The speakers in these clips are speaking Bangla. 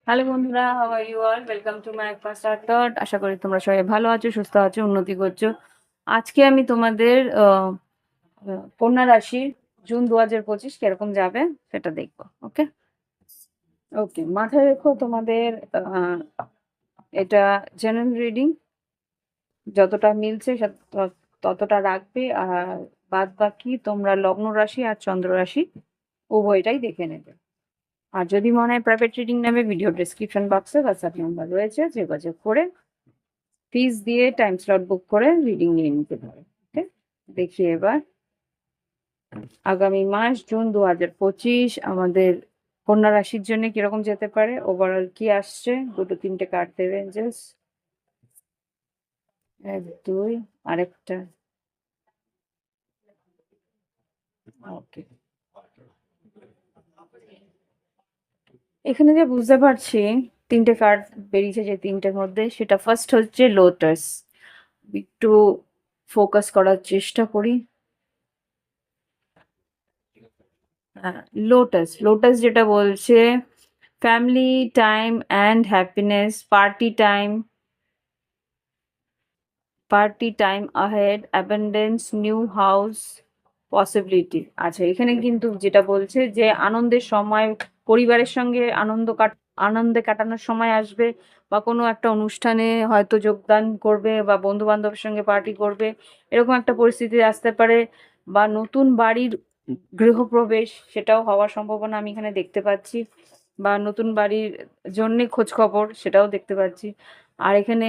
হ্যালো বন্ধুরা, how are you all? Welcome to my first art thought. আশা করি তোমরা সবাই ভালো আছো, সুস্থ আছো, উন্নতি করছো। আজকে আমি তোমাদের কন্যা রাশির জুন 2025 কিরকম যাবে সেটা দেখবো। ওকে ওকে, মাথায় রেখো তোমাদের এটা জেনারেল রিডিং, যতটা মিলছে ততটা রাখবে, আর বাদ বাকি তোমরা লগ্ন রাশি আর চন্দ্র রাশি উভয়টাই দেখে নেবে। আর যদি মনে হয় প্রাইভেট রিডিং নেবে, ভিডিও ডেসক্রিপশন বক্সে হোয়াটসঅ্যাপ নাম্বার রয়েছে, যোগাযোগ করে ফিস দিয়ে টাইম স্লট বুক করে রিডিং নিয়ে নিতে পারে। ওকে, দেখি এবার আগামী মাস জুন 2025 আমাদের কন্যা রাশির জন্য কিরকম যেতে পারে, ওভারঅল কি আসছে। দুটো তিনটে কার্ড দেবে এঞ্জেলস। এক দুই, আরেকটা। ওকে, এখানে যে বুঝতে পারছি তিনটে কার্ড বেরিয়েছে, যে তিনটের মধ্যে সেটা ফার্স্ট হচ্ছে লোটাস। একটু ফোকাস করার চেষ্টা করি। লোটাস, লোটাস যেটা বলছে family time and happiness, party time ahead, abundance, new house, possibility. আচ্ছা, এখানে কিন্তু যেটা বলছে যে আনন্দের সময়, পরিবারের সঙ্গে আনন্দে কাটানোর সময় আসবে, বা কোনো একটা অনুষ্ঠানে হয়তো যোগদান করবে, বা বন্ধু বান্ধবের সঙ্গে পার্টি করবে, এরকম একটা পরিস্থিতি আসতে পারে। বা নতুন বাড়ির গৃহপ্রবেশ, সেটাও হওয়ার সম্ভাবনা আমি এখানে দেখতে পাচ্ছি। বা নতুন বাড়ির জন্যে খোঁজ খবর, সেটাও দেখতে পাচ্ছি। আর এখানে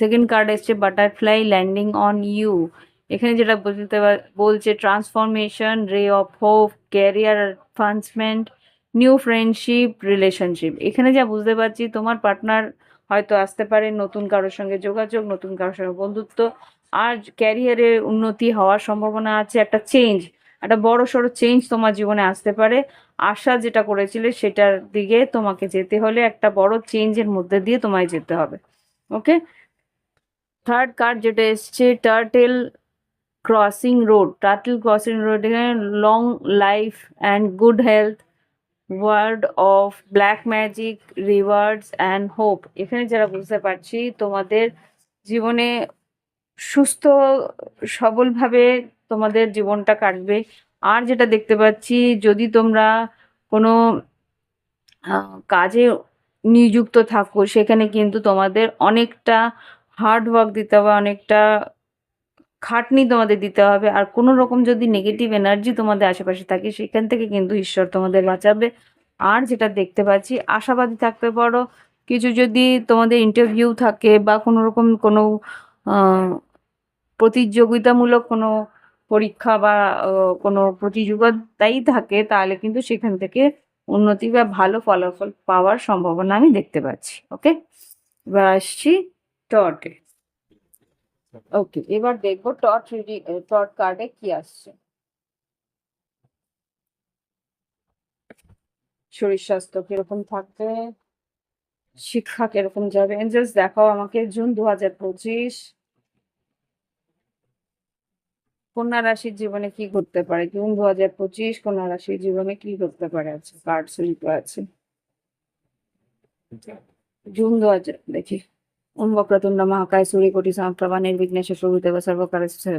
সেকেন্ড কার্ড এসছে বাটারফ্লাই ল্যান্ডিং অন ইউ। এখানে যেটা বলছে ট্রান্সফরমেশন, রে of hope, career advancement, new friendship, relationship. এখানে যা বুঝতে পারছি তোমার পার্টনার হয়তো আসতে পারে, নতুন কারোর সঙ্গে যোগাযোগ, নতুন কারোর সঙ্গে বন্ধুত্ব, আর ক্যারিয়ারে উন্নতি হওয়ার সম্ভাবনা আছে। একটা চেঞ্জ, একটা বড় সড়ো চেঞ্জ তোমার জীবনে আসতে পারে। আশা যেটা করেছিলে সেটার দিকে তোমাকে যেতে হলে একটা বড় চেঞ্জের মধ্যে দিয়ে তোমায় যেতে হবে। ওকে, থার্ড কার্ড যেটা এসছে টার্টেল ক্রসিং রোড, এখানে long life and good health, ward off black magic, rewards and hope. এখানে যারা বুঝতে পারছি তোমাদের জীবনে সুস্থ সবলভাবে তোমাদের জীবনটা কাটবে। আর যেটা দেখতে পাচ্ছি, যদি তোমরা কোনো কাজে নিযুক্ত থাকো, সেখানে কিন্তু তোমাদের অনেকটা হার্ড ওয়ার্ক দিতে হবে, অনেকটা খাটনি তোমাদের দিতে হবে। আর কোনো রকম যদি নেগেটিভ এনার্জি তোমাদের আশেপাশে থাকে, সেখান থেকে কিন্তু ঈশ্বর তোমাদের বাঁচাবে। আর যেটা দেখতে পাচ্ছি, আশাবাদী থাকতে পারো। কিছু যদি তোমাদের ইন্টারভিউ থাকে, বা কোনো রকম কোনো আহ, প্রতিযোগিতামূলক কোনো পরীক্ষা, বা কোনো প্রতিযোগিতাই থাকে, তাহলে কিন্তু সেখান থেকে উন্নতি বা ভালো ফলাফল পাওয়ার সম্ভাবনা আমি দেখতে পাচ্ছি। ওকে, এবার আসছি টটে। ওকে, এবার দেখবো টট কার্ডে কি আসছে। শরীর স্বাস্থ্য কিরকম থাকবে, শিক্ষা কিরকম যাবে, এঞ্জেলস দেখাও আমাকে জুন 2025 কন্যা রাশির জীবনে কি ঘটতে পারে। জুন 2025 কন্যা রাশির জীবনে কি ঘটতে পারে। আছে কার্ড স্লিপ আছে। জুন 2000 দেখি। ওম বক্রতুণ্ড মহাকায় সূর্যকোটি সমপ্রভা নির্বিঘ্নেশ প্রভূদেব সর্বকার্যে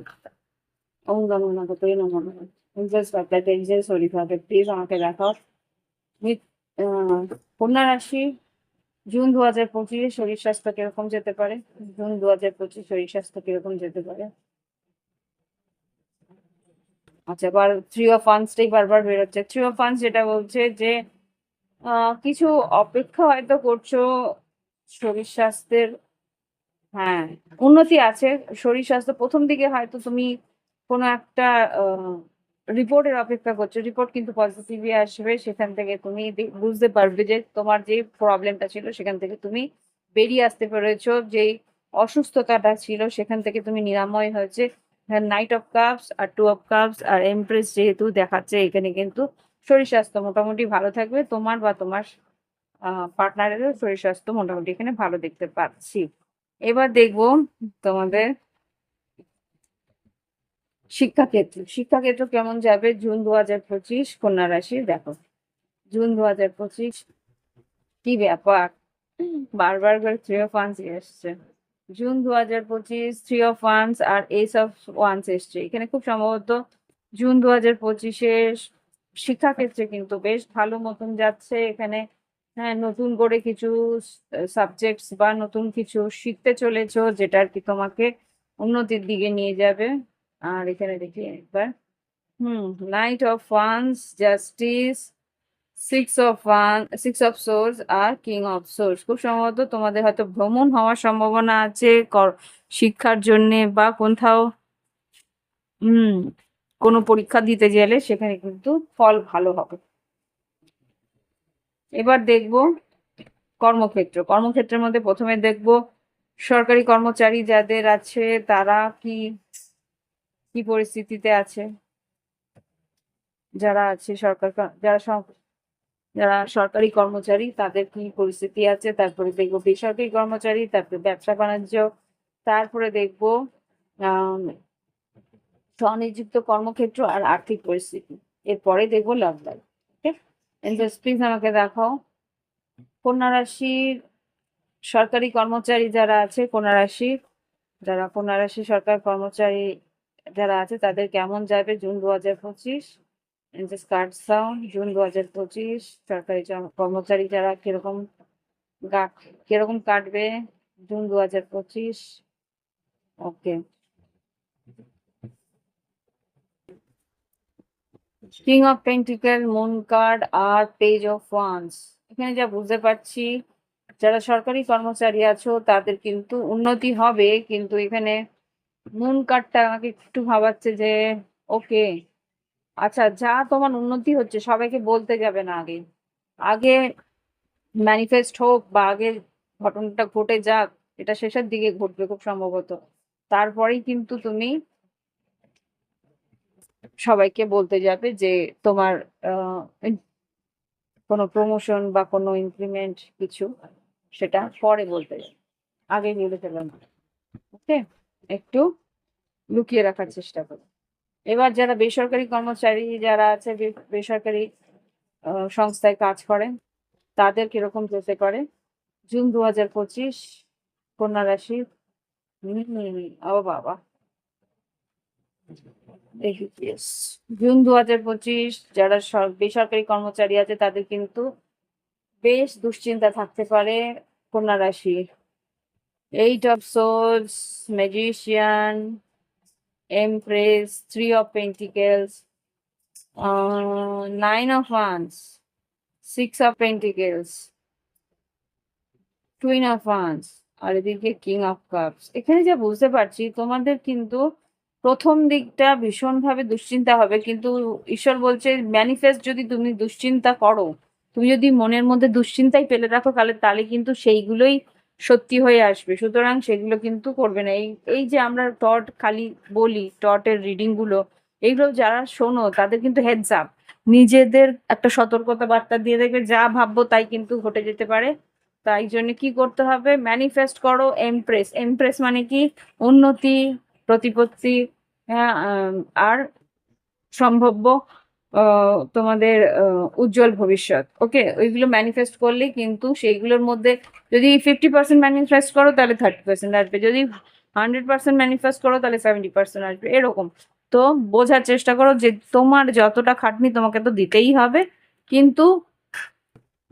ওম নমো নমঃ নমঃ। এঞ্জেলস বার্তা, এঞ্জেলস হরিফাকে প্লিজ আমাকে দেখাও। কন্যা রাশি জুন 2025 শরীর স্বাস্থ্য কিরকম যেতে পারে। জুন 2025 শরীর স্বাস্থ্য কিরকম যেতে পারে। আচ্ছা, এবার থ্রি অফ ওয়ান্সটাই বারবার বেরোচ্ছে। থ্রি অফ ওয়ান্স যেটা বলছে যে কিছু অপেক্ষা হয়তো করছো শরীর স্বাস্থ্যের। হ্যাঁ, উন্নতি আছে। শরীর স্বাস্থ্য প্রথম দিকে হয়তো তুমি কোনো একটা রিপোর্টের অপেক্ষা করছো, রিপোর্ট কিন্তু পজিটিভই আসবে, সেখান থেকে তুমি বুঝতে পারবে যে তোমার যে প্রবলেমটা ছিল সেখান থেকে তুমি বেরিয়ে আসতে পেরেছো, যেই অসুস্থতাটা ছিল সেখান থেকে তুমি নিরাময় হয়েছে। নাইট অফ কাপস আর টু অফ কাপস আর এমপ্রেস যেহেতু দেখাচ্ছে, এখানে কিন্তু শরীর স্বাস্থ্য মোটামুটি ভালো থাকবে, তোমার বা তোমার পার্টনারেরও শরীর স্বাস্থ্য মোটামুটি এখানে ভালো দেখতে পাচ্ছি। এবার দেখবো তোমাদের শিক্ষাক্ষেত্র, শিক্ষাক্ষেত্র কেমন যাবে জুন 2025 কন্যা রাশি। দেখো জুন 2025 কি ব্যাপার, বারবার করে থ্রি অফ ওয়ান্স এসছে। জুন 2025 থ্রি অফ ওয়ান্স আর এস অফ ওয়ান্স এসছে, এখানে খুব সম্ভবত জুন 2025-এর শিক্ষাক্ষেত্রে কিন্তু বেশ ভালো মতন যাচ্ছে এখানে। হ্যাঁ, নতুন করে কিছু সাবজেক্টস বা নতুন কিছু শিখতে চলেছো, যেটা আর কি তোমাকে উন্নতির দিকে নিয়ে যাবে। আর এখানে দেখি একবার, knight of wands, justice, six of swords আর কিং অফ সোর্স। খুব সম্ভবত তোমাদের হয়তো ভ্রমণ হওয়ার সম্ভাবনা আছে শিক্ষার জন্যে, বা কোথাও কোনো পরীক্ষা দিতে গেলে সেখানে কিন্তু ফল ভালো হবে। এবার দেখব কর্মক্ষেত্র, কর্মক্ষেত্রের মধ্যে প্রথমে দেখব সরকারি কর্মচারী যাদের আছে তারা কি কি পরিস্থিতিতে আছে। যারা আছে যারা সরকারি কর্মচারী তাদের কি পরিস্থিতি আছে, তারপরে দেখবো বেসরকারি কর্মচারী, তারপরে ব্যবসা বাণিজ্য, তারপরে দেখবো আহ স্বনিযুক্ত কর্মক্ষেত্র আর আর্থিক পরিস্থিতি, এরপরে দেখবো লাভ লাইফ। ওকে, প্লিজ আমাকে দেখাও কন্যা রাশির সরকারি কর্মচারী যারা আছে, কন্যা রাশি সরকার কর্মচারী যারা আছে তাদের কেমন যাবে জুন 2025। কার্ড সাউন্ড জুন 2025 সরকারি কর্মচারী যারা কিরকম কাটবে June 2025। Okay, king of pentacle, moon card আর পেজ অফ ওয়ান্স। এখানে যা বুঝতে পারছি যারা সরকারি কর্মচারী আছো তাদের কিন্তু উন্নতি হবে, কিন্তু এখানে মুন কার্ডটা আমাকে একটু ভাবাচ্ছে যে ওকে, আচ্ছা যা তোমার উন্নতি হচ্ছে সবাইকে বলতে যাবে না, আগে আগে ম্যানিফেস্ট হোক বা আগে ঘটনাটা ঘটে যাক, এটা শেষের দিকে ঘটবে খুব সম্ভবত, তারপরেই কিন্তু তুমি সবাইকে বলতে যাবে যে তোমার কোনো প্রমোশন বা কোনো ইনক্রিমেন্ট কিছু, সেটা পরে বলতে যাবে, আগে বলে ফেলো না। ওকে, একটু লুকিয়ে রাখার চেষ্টা করো। এবার যারা বেসরকারি কর্মচারী যারা আছে, বেসরকারি সংস্থায় কাজ করেন, তাদের কিরকম যেতে পারে জুন 2025 কন্যা রাশি। ও বাবা, জুন 2025 যারা বেসরকারি কর্মচারী আছে তাদের কিন্তু বেশ দুশ্চিন্তা থাকতে পারে কন্যা রাশি। Eight of swords, magician, empress, three of pentacles, nine of wands, six of pentacles, twin of wands আর এদিকে কিং অফ কাপস। এখানে যা বুঝতে পারছি তোমাদের কিন্তু প্রথম দিকটা ভীষণভাবে দুশ্চিন্তা হবে, কিন্তু ঈশ্বর বলছে ম্যানিফেস্ট যদি তুমি দুশ্চিন্তা করো, তুমি যদি মনের মধ্যে দুশ্চিন্তাই ফেলে রাখো তাহলে তাহলে কিন্তু সেইগুলোই সত্যি হয়ে আসবে, সুতরাং সেগুলো কিন্তু করবে না। এই এই যে আমরা টট খালি বলি, টটের রিডিং গুলো, এইগুলো যারা শোনো তাদের কিন্তু হেডস আপ, নিজেদের একটা সতর্কতা বার্তা দিয়ে দেখবে যা ভাববো তাই কিন্তু ঘটে যেতে পারে। তাই জন্য কি করতে হবে, ম্যানিফেস্ট করো এমপ্রেস। এমপ্রেস মানে কি উন্নতি, প্রতিপত্তি, হ্যাঁ, আর সম্ভাব্য তোমাদের উজ্জ্বল ভবিষ্যৎ। ওকে, ওইগুলো ম্যানিফেস্ট করলে কিন্তু সেইগুলোর মধ্যে যদি 50% ম্যানিফেস্ট করো তাহলে 30% আসবে, যদি 100% ম্যানিফেস্ট করো তাহলে 70% আসবে, এরকম। তো বোঝার চেষ্টা করো যে তোমার যতটা খাটনি তোমাকে তো দিতেই হবে, কিন্তু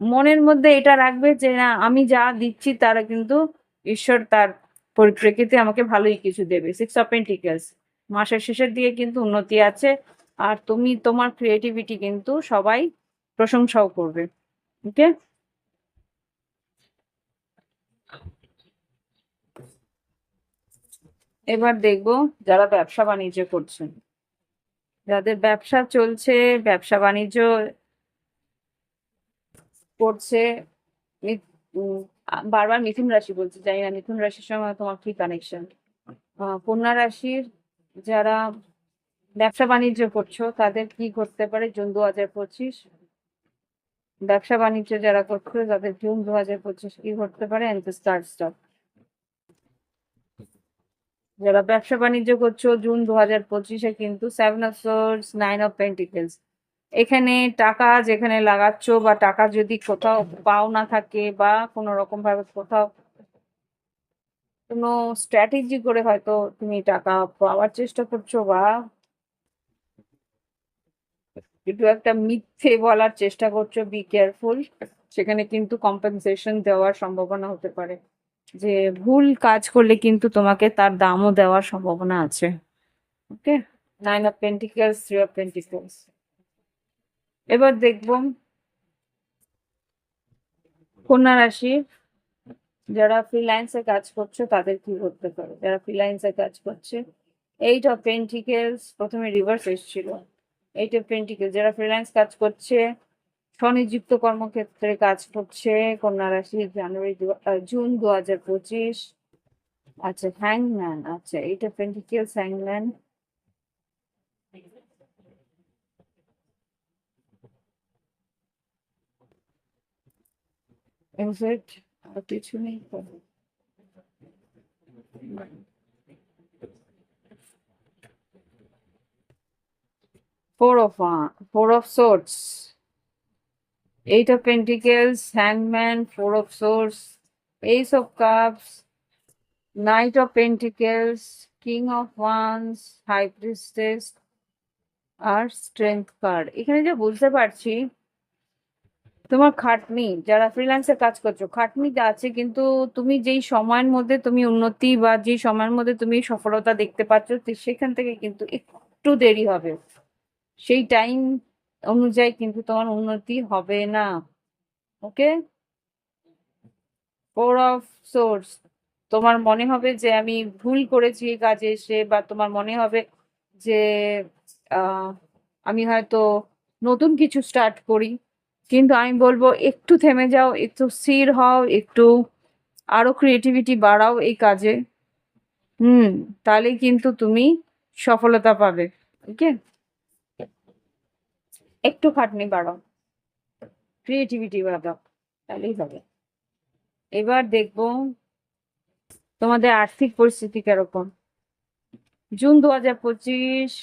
মনের মধ্যে এটা রাখবে যে না, আমি যা দিচ্ছি তারা কিন্তু ঈশ্বর তার পরিপ্রেক্ষিতে আমাকে ভালোই কিছু দেবে। সিক্স অফ পেন্টিকেলস, মাসের শেষের দিকে কিন্তু উন্নতি আছে, আর তুমি তোমার ক্রিয়েটিভিটি কিন্তু সবাই প্রশংসাও করবে। ওকে, এবার দেখবো যারা ব্যবসা বাণিজ্য করছেন, যাদের ব্যবসা চলছে, ব্যবসা বাণিজ্য করছে, বারবার মিথুন রাশি বলছি, জানি না মিথুন রাশির সঙ্গে তোমার কি কানেকশন। কন্যা রাশির যারা ব্যবসা বাণিজ্য করছো তাদের কি করতে পারে জুন 2025। ব্যবসা বাণিজ্য যারা করছো তাদের জুন 2025 কি করতে পারে, এন্ড স্টার্ট স্টপ। যারা ব্যবসা বাণিজ্য করছো জুন 2025-এ কিন্তু 7 of Swords, 9 of Pentacles, এখানে টাকা যেখানে লাগাচ্ছ বা টাকা যদি কোথাও পাও না থাকে বা কোনো রকম ভাবে কোথাও কোনো স্ট্র্যাটেজি করে হয়তো তুমি টাকা পাওয়ার চেষ্টা করছো বা একটু একটা মিথ্যে বলার চেষ্টা করছো, বি কেয়ারফুল। সেখানে কিন্তু কম্পেনসেশন দেওয়ার সম্ভাবনা হতে পারে, যে ভুল কাজ করলে কিন্তু তোমাকে তার দামও দেওয়ার সম্ভাবনা আছে। ওকে, 9 of Pentacles, 3 of Pentacles। এবার দেখব কন্যা রাশি যারা ফ্রিল্যান্সে কাজ করছে তাদের কি করতে পারে। যারা ফ্রিল্যান্সে কাজ করছে, 8 of Pentacles প্রথমে রিভার্স এসেছিল, 8 of Pentacles যারা ফ্রিল্যান্স কাজ করছে, স্বনিযুক্ত কর্মক্ষেত্রে কাজ করছে কন্যা রাশি, জুন 2025। আচ্ছা, হ্যাংম্যান, আচ্ছা 8 of Pentacles, হ্যাংম্যান। এক্সাক্ট, আর কিছু নেই তো। Four of Swords, 8 of Pentacles, Hangman, 4 of Swords, Ace of Cups, Knight of Pentacles, King of Wands, High Priestess আর স্ট্রেংথ কার্ড। এখানে যা বুঝতে পারছি, তোমার খাটনি, যারা ফ্রিল্যান্সে কাজ করছো খাটনি আছে, কিন্তু তুমি যেই সময়ের মধ্যে তুমি উন্নতি বা যেই সময়ের মধ্যে তুমি সফলতা দেখতে পাচ্ছ সেখান থেকে কিন্তু একটু দেরি হবে, সেই টাইম অনুযায়ী কিন্তু তোমার উন্নতি হবে না। ওকে, 4 of Swords, তোমার মনে হবে যে আমি ভুল করেছি এই কাজে এসে, বা তোমার মনে হবে যে আহ আমি হয়তো নতুন কিছু স্টার্ট করি, কিন্তু আমি বলবো একটু থেমে যাও, একটু স্থির হও, একটু আরো ক্রিয়েটিভিটি বাড়াও এই কাজে। তাহলেই কিন্তু তুমি সফলতা পাবে। ওকে, একটু খাটনি বাড়াও, ক্রিয়েটিভিটি বাড়াও, তাহলেই হবে। এবার দেখবো তোমাদের আর্থিক পরিস্থিতি কিরকম জুন 2025।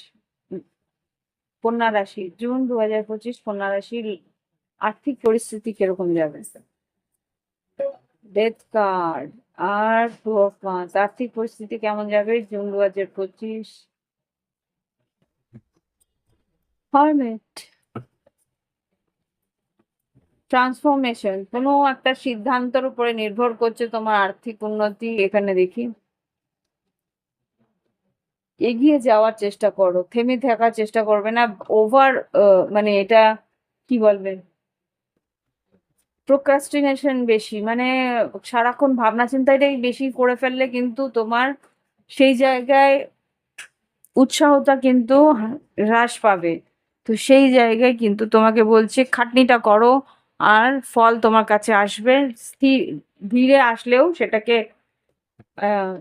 কন্যা রাশি, জুন 2025 কন্যা রাশির আর্থিক পরিস্থিতি কিরকম যাবে। ডেথ কার্ড আর 2 of Wands, আর্থিক পরিস্থিতি কেমন যাবে জুন 2025। হারমিট, ট্রান্সফরমেশন, কোনো একটা সিদ্ধান্তের উপরে নির্ভর করছে তোমার আর্থিক উন্নতি। এখানে দেখি এগিয়ে যাওয়ার চেষ্টা করো, থেমে থাকার চেষ্টা করবে না। ওভার মানে এটা কি বলবে, প্রোক্রাস্টিনেশন বেশি, মানে সারাক্ষণ ভাবনা চিন্তাটাই বেশি করে ফেললে কিন্তু তোমার সেই জায়গায় উৎসাহটা কিন্তু হ্রাস পাবে। তো সেই জায়গায় কিন্তু তোমাকে বলছে খাটনিটা করো, আর ফল তোমার কাছে আসবে। স্থির ধীরে আসলেও সেটাকে আহ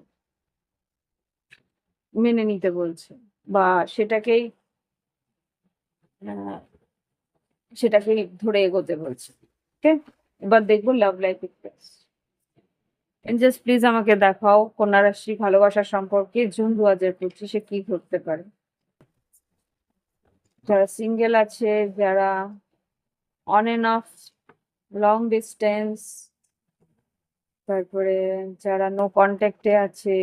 মেনে নিতে বলছে, বা সেটাকেই আহ, সেটাকেই ধরে এগোতে বলছে। ওকে, এবার দেখবো love life express. Angeles please আমাকে দেখাও কন্যা রাশি ভালোবাসার সম্পর্কে জুন 2025-এ কি ঘটতে পারে। যারা সিঙ্গেল আছে, যারা on end of long distance, তারপরে যারা নো কন্ট্যাক্টে আছে,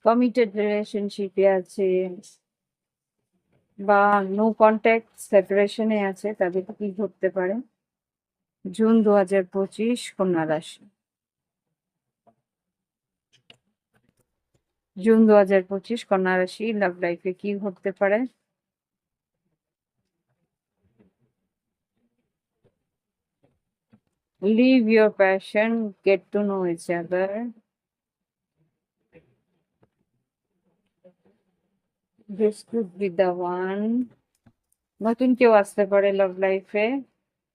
কমিটেড রিলেশনশিপে আছে, বা নো কন্ট্যাক্ট সেপারেশনে আছে, তাদের কি ঘটতে পারে জুন 2025 কন্যা রাশি। জুন 2025 কন্যা রাশি লাভ লাইফে কি ঘটতে পারে। Live your passion, get to know each other. This could be the one. নতুন কেউ আসতে পারে লাভ লাইফে।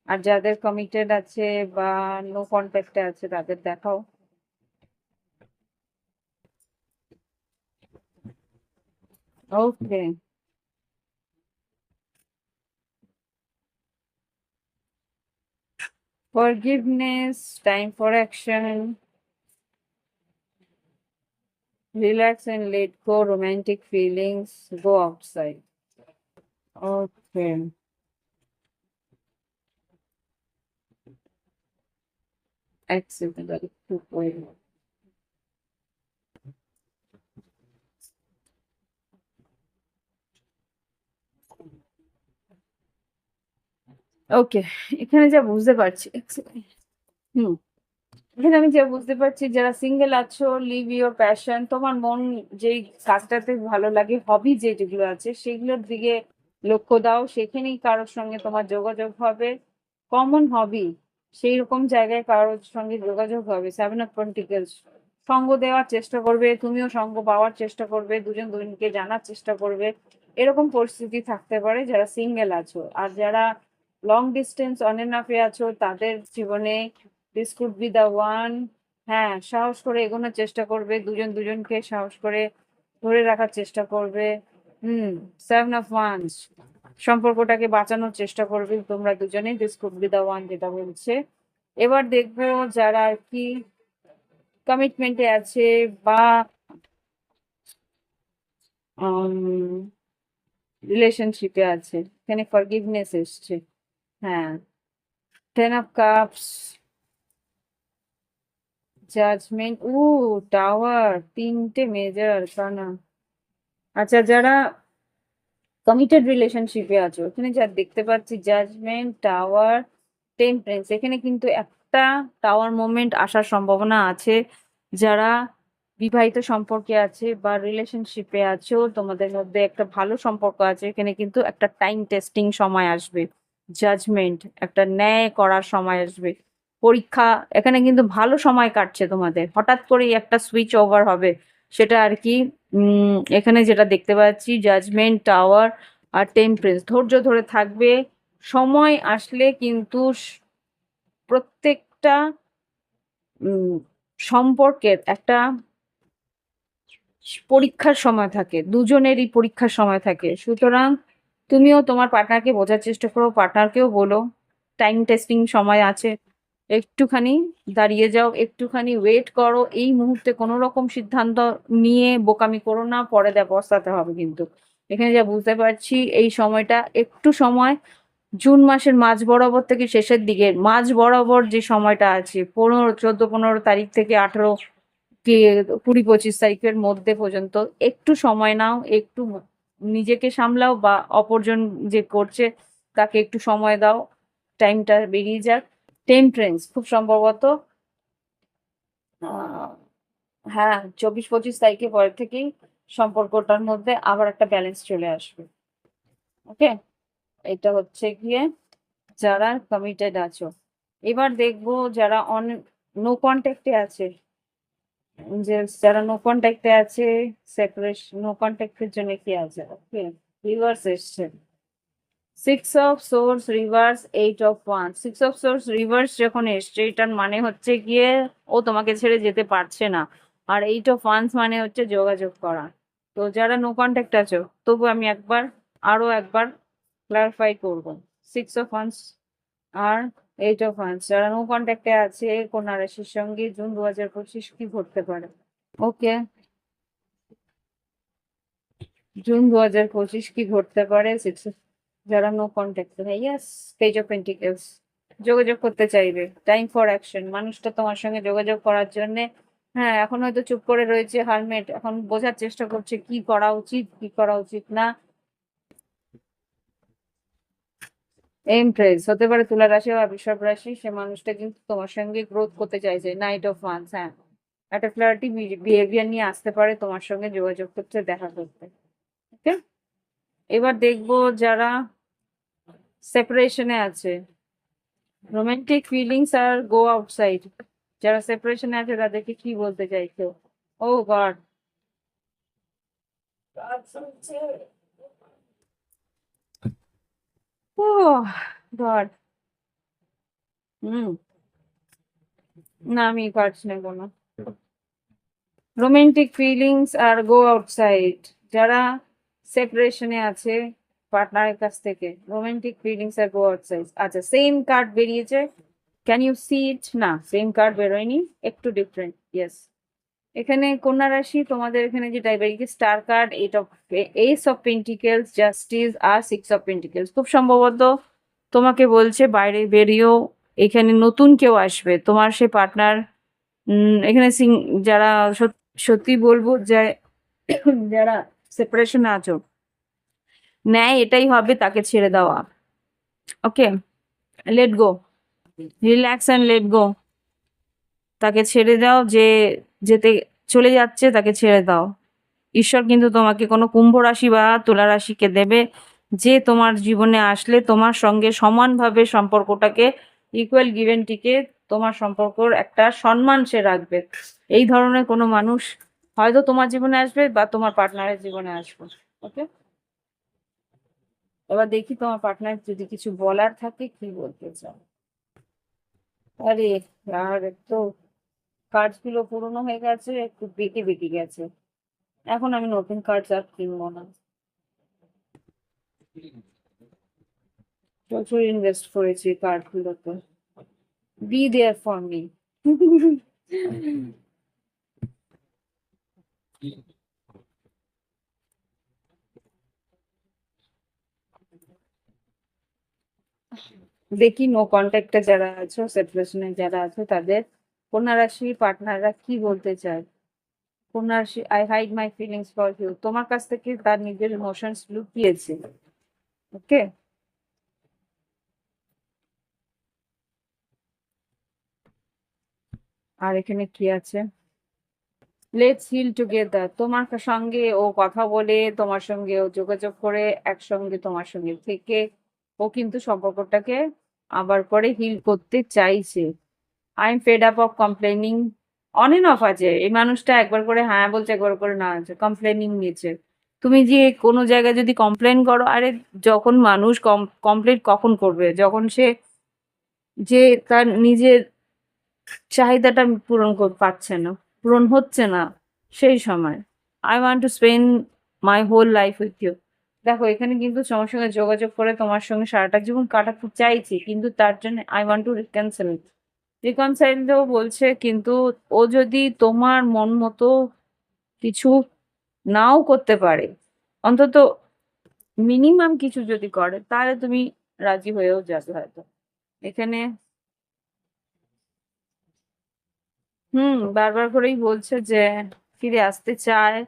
আর যাদের কমিটেড আছে বা নো কন্ট্যাক্টে আছে তাদের দেখাও। ওকে। Forgiveness, time for action, relax and let go romantic feelings, go outside. Okay, acceptable. 2.0. ওকে, এখানে যা বুঝতে পারছি এক সেকেন্ড। হুম, এখানে আমি যা বুঝতে পারছি যারা সিঙ্গেল আছো, লিভ ইওর প্যাশন, তোমার মন যেই কাজটাতে ভালো লাগে, হবি যেগুলো আছে সেগুলোর দিকে লক্ষ্য দাও, সেখানেই কারোর সঙ্গে তোমার যোগাযোগ হবে। কমন হবি, সেই রকম জায়গায় কারোর সঙ্গে যোগাযোগ হবে। সেভেন অফ পেন্টিকলস, সঙ্গ দেওয়ার চেষ্টা করবে, তুমিও সঙ্গ পাওয়ার চেষ্টা করবে, দুজন দুজনকে জানার চেষ্টা করবে। এরকম পরিস্থিতি থাকতে পারে যারা সিঙ্গেল আছো। আর যারা লং ডিস্টেন্স অন এন্ড অফে আছো তাদের জীবনে this could be the one. হ্যাঁ, সাহস করে এগোনোর চেষ্টা করবে, দুজন দুজনকে সাহস করে ধরে রাখার চেষ্টা করবে। হুম, সেভেন অফ ওয়ান্স, সম্পর্কটাকে বাঁচানোর চেষ্টা করবে তোমরা দুজনেই, this could be the one যেটা বলছে। এবার দেখবো যারা আর কি কমিটমেন্টে আছে বা রিলেশনশিপে আছে, এখানে ফরগিভনেস এসছে। হ্যাঁ, ten of cups, judgement, tower, তিনটে মেজর কানা। আচ্ছা, যারা কমিটেড রিলেশনশিপে আছো এখানে যা দেখতে পাচ্ছি, জাজমেন্ট, টাওয়ার, টেম্পারেন্স, এখানে কিন্তু একটা টাওয়ার মোমেন্ট আসার সম্ভাবনা আছে। যারা বিবাহিত সম্পর্কে আছে বা রিলেশনশিপে আছো, তোমাদের মধ্যে একটা ভালো সম্পর্ক আছে, এখানে কিন্তু একটা টাইম টেস্টিং সময় আসবে। জাজমেন্ট, একটা ন্যায় করার সময় আসবে। পরীক্ষা, এখানে কিন্তু ভালো সময় কাটছে তোমাদের, হঠাৎ করেই একটা সুইচ ওভার হবে। সেটা আর কি এখানে যেটা দেখতে পাচ্ছি, জাজমেন্ট, টাওয়ার আর টেম্পারেন্স, ধৈর্য ধরে থাকবে। সময় আসলে কিন্তু প্রত্যেকটা উম, সম্পর্কের একটা পরীক্ষার সময় থাকে, দুজনেরই পরীক্ষার সময় থাকে। সুতরাং তুমিও তোমার পার্টনারকে বোঝার চেষ্টা করো, পার্টনারকেও বলো টাইম টেস্টিং সময় আছে, একটুখানি দাঁড়িয়ে যাও, একটুখানি ওয়েট করো। এই মুহূর্তে কোনো রকম সিদ্ধান্ত নিয়ে বোকামি করো না, পরে পস্তাতে হবে কিন্তু। এখানে যা বুঝতে পারছি, এই সময়টা একটু সময়, জুন মাসের মাঝ বরাবর থেকে শেষের দিকে, মাঝ বরাবর যে সময়টা আছে, 14 15 তারিখ থেকে 18 কি 20 25 তারিখের মধ্যে পর্যন্ত একটু সময় নাও, একটু নিজেকে সামলাও বা অপরজন যে করছে তাকে একটু সময় দাও, টাইমটা বেরিয়ে যাক। টেম্পারেন্স, খুব সম্ভবত আহ, হ্যাঁ, 24 25 তারিখের পর থেকেই সম্পর্কটার মধ্যে আবার একটা ব্যালেন্স চলে আসবে। ওকে, এটা হচ্ছে গিয়ে যারা কমিটেড আছো। এবার দেখবো যারা নো কন্ট্যাক্টে আছে, যে যারা নো কন্ট্যাক্টে আছে, সেপারেশন, নো কন্ট্যাক্টের জন্য কি আছে। ওকে, রিভার্স এসছে, six of swords reverse, eight of wand. Six of swords reverse যখন এসছে, এটার মানে হচ্ছে গিয়ে ও তোমাকে ছেড়ে যেতে পারছে না। আর এইট অফ ওয়ান্স মানে হচ্ছে যোগাযোগ করা। তো যারা নো কন্ট্যাক্ট আছো, তবু আমি আরো একবার ক্লারিফাই করবো। সিক্স অফ ওয়ান্স আর এইট অফ ওয়ান্স, যারা নো কন্ট্যাক্টে আছে কন্যা রাশির সঙ্গে, জুন 2025 কি ঘটতে পারে। ওকে, জুন 2025 কি ঘটতে পারে সিক্স, যারা no contact, yes, page of pentacles, যোগাযোগ করতে চাইবে, টাইম ফর অ্যাকশন, মানুষটা তোমার সঙ্গে যোগাযোগ করার জন্য। হ্যাঁ, এখন হয়তো চুপ করে রয়েছে হারমেট, এখন বোঝার চেষ্টা করছে কি করা উচিত কি করা উচিত না। এমপ্রেস হতে পারে তুলা রাশি বা বৃষভ রাশি, সে মানুষটা কিন্তু তোমার সঙ্গে গ্রোথ করতে চাইছে। নাইট অফ ওয়ান্স, হ্যাঁ, একটা ফ্লার্টি বিহেভিয়ার নিয়ে আসতে পারে তোমার সঙ্গে যোগাযোগ করতে, দেখা করতে। ওকে, এবার দেখবো যারা সেপারেশনে আছে, রোমান্টিক ফিলিংস আর গো আউটসাইড, যারা সেপারেশনে আছে তাদেরকে কি বলতে চাইছো। ও গড, ও গড। হুম। না আমি পারছি না কোনো। রোমান্টিক ফিলিংস আর গো আউটসাইড। যারা সেপারেশনে আছে পার্টনারের কাছ থেকে, রোমান্টিক ফিলিংস আর গো আউটসাইড। আচ্ছা, সেম কার্ড বেরিয়েছে। ক্যান ইউ সি ইট? না, সেম কার্ড বেরোয়নি, একটু ডিফারেন্ট। ইয়েস, এখানে কন্যা রাশি তোমাদের এখানে যেটা বেরিয়েছে star card, eight of ace of pentacles, justice আর সিক্স অফ পেন্টিকেলস। খুব সম্ভবত তোমাকে বলছে বাইরে বেরিয়েও, এখানে নতুন কেউ আসবে তোমার সে পার্টনার। এখানে যারা সত্যি বলবো যে যারা সেপারেশনে আছো, ন্যায় এটাই হবে তাকে ছেড়ে দেওয়া। Okay, let go, relax and let go. তাকে ছেড়ে দাও, যে যেতে চলে যাচ্ছে তাকে ছেড়ে দাও। ঈশ্বর কিন্তু তোমাকে কোনো কুম্ভ রাশি বা তুলা রাশিকে দেবে, যে তোমার জীবনে আসলে তোমার সঙ্গে সমানভাবে সম্পর্কটাকে ইকুয়াল গিভেনটিকে, তোমার সম্পর্কর একটা সম্মান সে রাখবে। এই ধরনের কোনো মানুষ হয়তো তোমার জীবনে আসবে বা তোমার পার্টনারের জীবনে আসবে। ওকে, এবার দেখি তোমার পার্টনার যদি কিছু বলার থাকে কি বলতে চাও। আরে আর একটু কার্ড গুলো পুরোনো হয়ে গেছে, একটু বেঁকে বেঁকে গেছে। এখন আমি নতুন কার্ড আর কিনবো না, প্রচুর ইনভেস্ট করেছি কার্ড গুলোতে। Be there for me. দেখি নো কন্ট্যাক্টে যারা আছো, সেপারেশনে যারা আছো, তাদের কন্যা রাশির পার্টনাররা কি বলতে চায়। কন্যা রাশি, I hide my feelings for you, তোমার কাছ থেকে তার নিজের ইমোশনস লুকিয়েছে। ওকে, আর এখানে কি আছে, লেটস হিল টুগেদার। তোমার সঙ্গে ও কথা বলে, তোমার সঙ্গে ও যোগাযোগ করে, একসঙ্গে তোমার সঙ্গে থেকে ও কিন্তু সম্পর্কটাকে আবার পরে হিল করতে চাইছে। I am fed up of complaining. On end of আছে এই মানুষটা, একবার করে হ্যাঁ বলছে, একবার করে না আছে, কমপ্লেনিং নিয়েছে। তুমি যে কোনো জায়গায় যদি কমপ্লেন করো, আরে যখন মানুষ কমপ্লেন কখন করবে, যখন সে যে তার নিজের চাহিদাটা পাচ্ছে না, পূরণ হচ্ছে না, সেই সময় I want to spend my whole life with you. দেখো এখানে কিন্তু তোমার সঙ্গে যোগাযোগ করে তোমার সঙ্গে সারাটা জীবন কাটাতে চাইছি, কিন্তু তার জন্য আই ওয়ান্ট টু রিকনসাইল। রিকনসাইলও বলছে, কিন্তু ও যদি তোমার মন মতো কিছু নাও করতে পারে, অন্তত মিনিমাম কিছু যদি করে, তাহলে তুমি রাজি হয়েও যাবে হয়তো। এখানে বারবার করেই বলছে যে ফিরে আসতে চায়।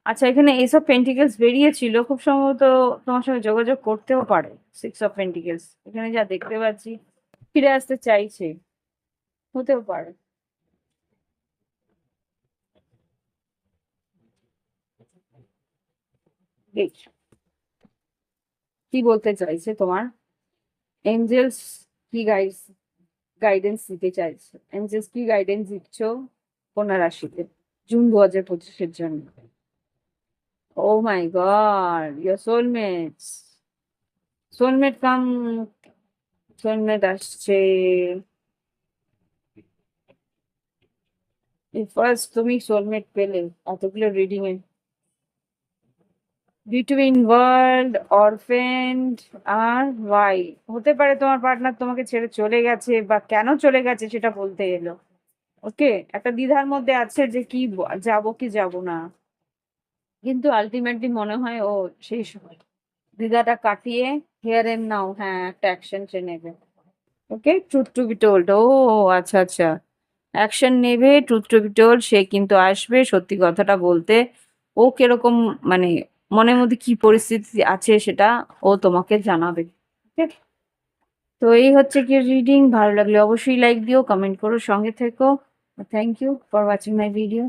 আচ্ছা, এখানে এইসব পেন্টিকেলস বেরিয়েছিল, খুব সম্ভবত তোমার সঙ্গে যোগাযোগ করতেও পারে। সিক্স অফ পেন্টিকেলস এখানে যা দেখতে পাচ্ছি, ফিরে আসতে চাইছে, হতেও পারে। এই, কি বলতে চাইছে তোমার এঞ্জেলস, কি গাইডেন্স দিতে চাইছে, এঞ্জেলস কি গাইডেন্স দিচ্ছ কন্যা রাশিতে জুন 2025-এর জন্য। Oh my god, your soulmates, soulmate come, soulmate আসছে। ফার্স্ট তুমি সোলমেট পেলে এতগুলো রিডিং এ। বিটুইন ওয়ার্ল্ড, অরফেন্ড আর ওয়াই। হতে পারে তোমার পার্টনার তোমাকে ছেড়ে চলে গেছে, বা কেন চলে গেছে সেটা বলতে এলো। ওকে, একটা দ্বিধার মধ্যে আছে যে কি যাব কি যাব না, কিন্তু আলটিমেটলি মনে হয় ও সেই সময় দ্বিধাটা কাটিয়ে হিয়ার এন্ড নাও, হ্যাঁ একটা অ্যাকশন সে নেবে। ওকে, ট্রুথ টু বি টোল্ড। ও আচ্ছা আচ্ছা, অ্যাকশন নেবে, ট্রুথ টু বি টোল্ড, সে কিন্তু আসবে সত্যি কথাটা বলতে। ও কিরকম, মানে মনের মধ্যে কি পরিস্থিতি আছে সেটা ও তোমাকে জানাবে। ঠিক? তো এই হচ্ছে কি রিডিং। ভালো লাগলে অবশ্যই লাইক দিও, কমেন্ট করো, সঙ্গে থেকো। Thank you for watching my video.